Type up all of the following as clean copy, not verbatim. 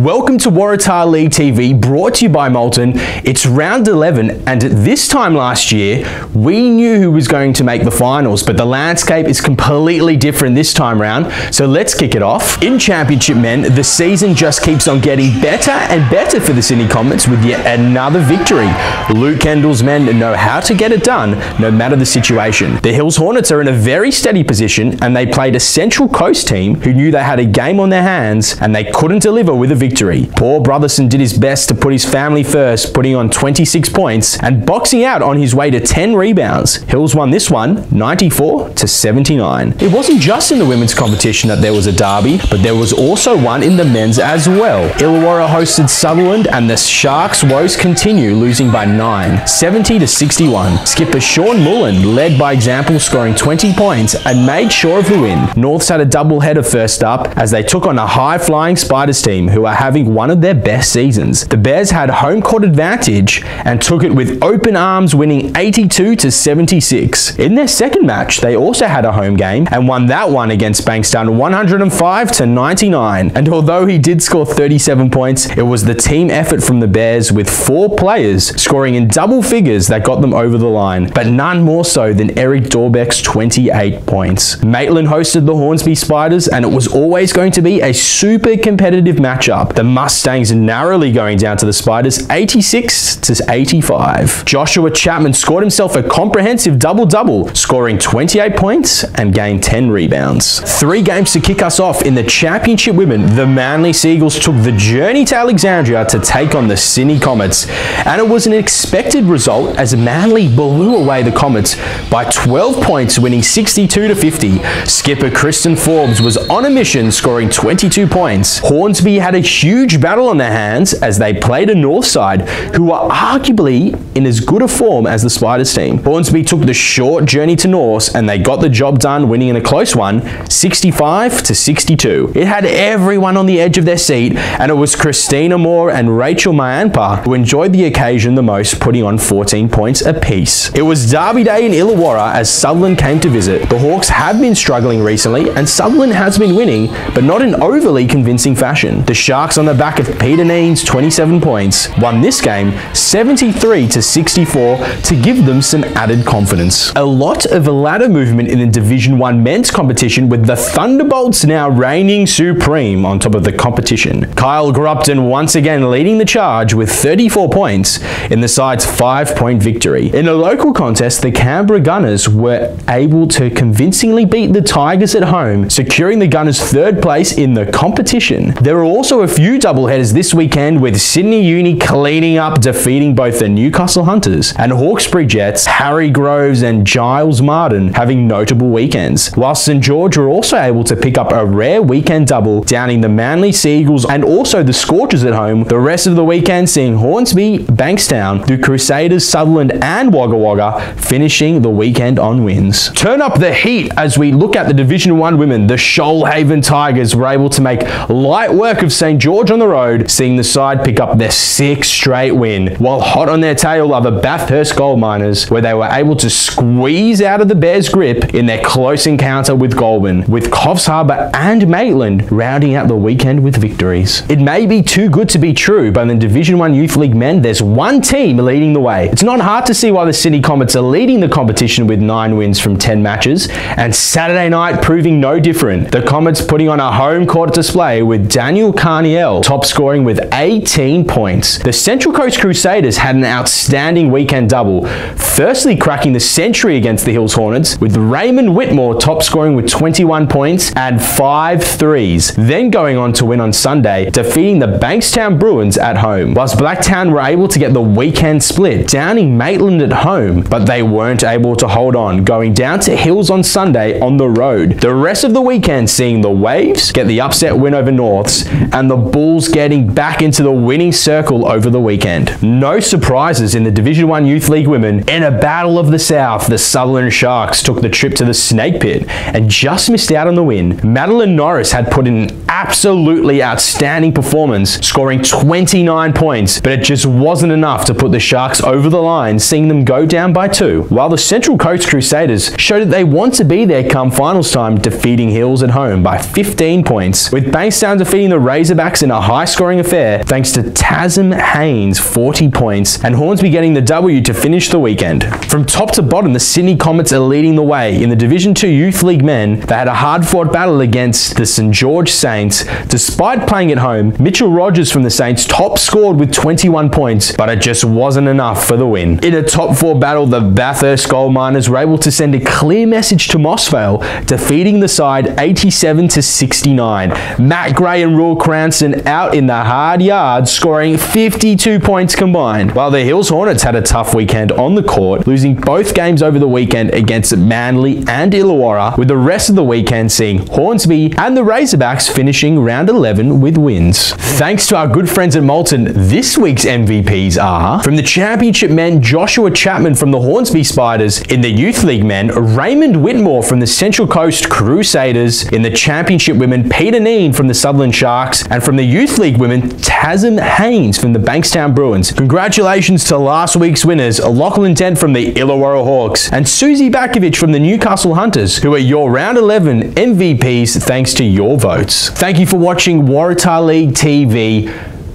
Welcome to Waratah League TV, brought to you by Molten. It's round 11, and this time last year, we knew who was going to make the finals, but the landscape is completely different this time round, so let's kick it off. In Championship Men, the season just keeps on getting better and better for the Sydney Comets with yet another victory. Luke Kendall's men know how to get it done, no matter the situation. The Hills Hornets are in a very steady position, and they played a Central Coast team who knew they had a game on their hands, and they couldn't deliver with a victory. Paul Brotherson did his best to put his family first, putting on 26 points and boxing out on his way to 10 rebounds. Hills won this one 94-79. It wasn't just in the women's competition that there was a derby, but there was also one in the men's as well. Illawarra hosted Sutherland, and the Sharks' woes continue, losing by 9, 70-61. Skipper Sean Mullen led by example, scoring 20 points and made sure of the win. Norths had a doubleheader first up as they took on a high-flying Spiders team who are having one of their best seasons. The Bears had home court advantage and took it with open arms, winning 82-76. In their second match, they also had a home game and won that one against Bankstown 105-99. And although he did score 37 points, it was the team effort from the Bears with 4 players scoring in double figures that got them over the line, but none more so than Eric Dorbeck's 28 points. Maitland hosted the Hornsby Spiders, and it was always going to be a super competitive matchup. The Mustangs narrowly going down to the Spiders 86-85. Joshua Chapman scored himself a comprehensive double-double, scoring 28 points and gained 10 rebounds. 3 games to kick us off in the Championship Women. The Manly Seagulls took the journey to Alexandria to take on the Sydney Comets, and it was an expected result as Manly blew away the Comets by 12 points, winning 62-50. Skipper Kristen Forbes was on a mission, scoring 22 points. Hornsby had a huge battle on their hands as they played a North side who were arguably in as good a form as the Spiders team. Hornsby took the short journey to North, and they got the job done, winning in a close one 65-62. It had everyone on the edge of their seat, and it was Christina Moore and Rachel Mayanpa who enjoyed the occasion the most, putting on 14 points apiece. It was Derby Day in Illawarra as Sutherland came to visit. The Hawks have been struggling recently, and Sutherland has been winning, but not in overly convincing fashion. The Sharks, on the back of Peter Neen's 27 points, won this game 73-64 to give them some added confidence. A lot of ladder movement in the Division 1 men's competition, with the Thunderbolts now reigning supreme on top of the competition. Kyle Grupton once again leading the charge with 34 points in the side's 5-point victory. In a local contest, the Canberra Gunners were able to convincingly beat the Tigers at home, securing the Gunners 3rd place in the competition. There were also a few doubleheaders this weekend, with Sydney Uni cleaning up, defeating both the Newcastle Hunters, and Hawkesbury Jets, Harry Groves and Giles Martin having notable weekends, while St George were also able to pick up a rare weekend double, downing the Manly Seagulls and also the Scorchers at home. The rest of the weekend seeing Hornsby, Bankstown, the Crusaders, Sutherland and Wagga Wagga finishing the weekend on wins. Turn up the heat as we look at the Division 1 women. The Shoalhaven Tigers were able to make light work of St George on the road, seeing the side pick up their 6th straight win, while hot on their tail are the Bathurst Gold Miners, where they were able to squeeze out of the Bears' grip in their close encounter with Goulburn, with Coffs Harbour and Maitland rounding out the weekend with victories. It may be too good to be true, but in the Division 1 Youth League men, there's one team leading the way. It's not hard to see why the Sydney Comets are leading the competition with 9 wins from 10 matches, and Saturday night proving no different. The Comets putting on a home court display with Daniel Carniel top scoring with 18 points. The Central Coast Crusaders had an outstanding weekend double, firstly cracking the century against the Hills Hornets, with Raymond Whitmore top scoring with 21 points and 5 threes, then going on to win on Sunday, defeating the Bankstown Bruins at home, whilst Blacktown were able to get the weekend split, downing Maitland at home, but they weren't able to hold on, going down to Hills on Sunday on the road. The rest of the weekend seeing the Waves get the upset win over Norths, and the Bulls getting back into the winning circle over the weekend. No surprises in the Division 1 Youth League women. In a battle of the South, the Sutherland Sharks took the trip to the Snake Pit and just missed out on the win. Madeline Norris had put in an absolutely outstanding performance, scoring 29 points, but it just wasn't enough to put the Sharks over the line, seeing them go down by 2, while the Central Coast Crusaders showed that they want to be there come finals time, defeating Hills at home by 15 points, with Bankstown defeating the Razorbacks Razorbacks in a high-scoring affair thanks to Tasm Haynes' 40 points and Hornsby getting the W to finish the weekend. From top to bottom, the Sydney Comets are leading the way. In the Division 2 Youth League men, they had a hard-fought battle against the St George Saints. Despite playing at home, Mitchell Rogers from the Saints top scored with 21 points, but it just wasn't enough for the win. In a top 4 battle, the Bathurst Gold Miners were able to send a clear message to Mossvale, defeating the side 87-69. Matt Gray and Rule Cranston out in the hard yards, scoring 52 points combined, while the Hills Hornets had a tough weekend on the court, losing both games over the weekend against Manly and Illawarra, with the rest of the weekend seeing Hornsby and the Razorbacks finishing round 11 with wins. Thanks to our good friends at Molten, this week's MVPs are: from the Championship men, Joshua Chapman from the Hornsby Spiders; in the Youth League men, Raymond Whitmore from the Central Coast Crusaders; in the Championship women, Peter Neen from the Sutherland Sharks; and from the Youth League women, Tasm Haynes from the Bankstown Bruins. Congratulations to last week's winners, Lachlan Dent from the Illawarra Hawks and Susie Bakovic from the Newcastle Hunters, who are your round 11 MVPs thanks to your votes. Thank you for watching Waratah League TV.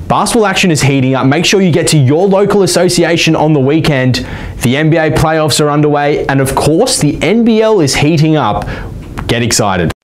Basketball action is heating up. Make sure you get to your local association on the weekend. The NBA playoffs are underway, and of course the NBL is heating up. Get excited.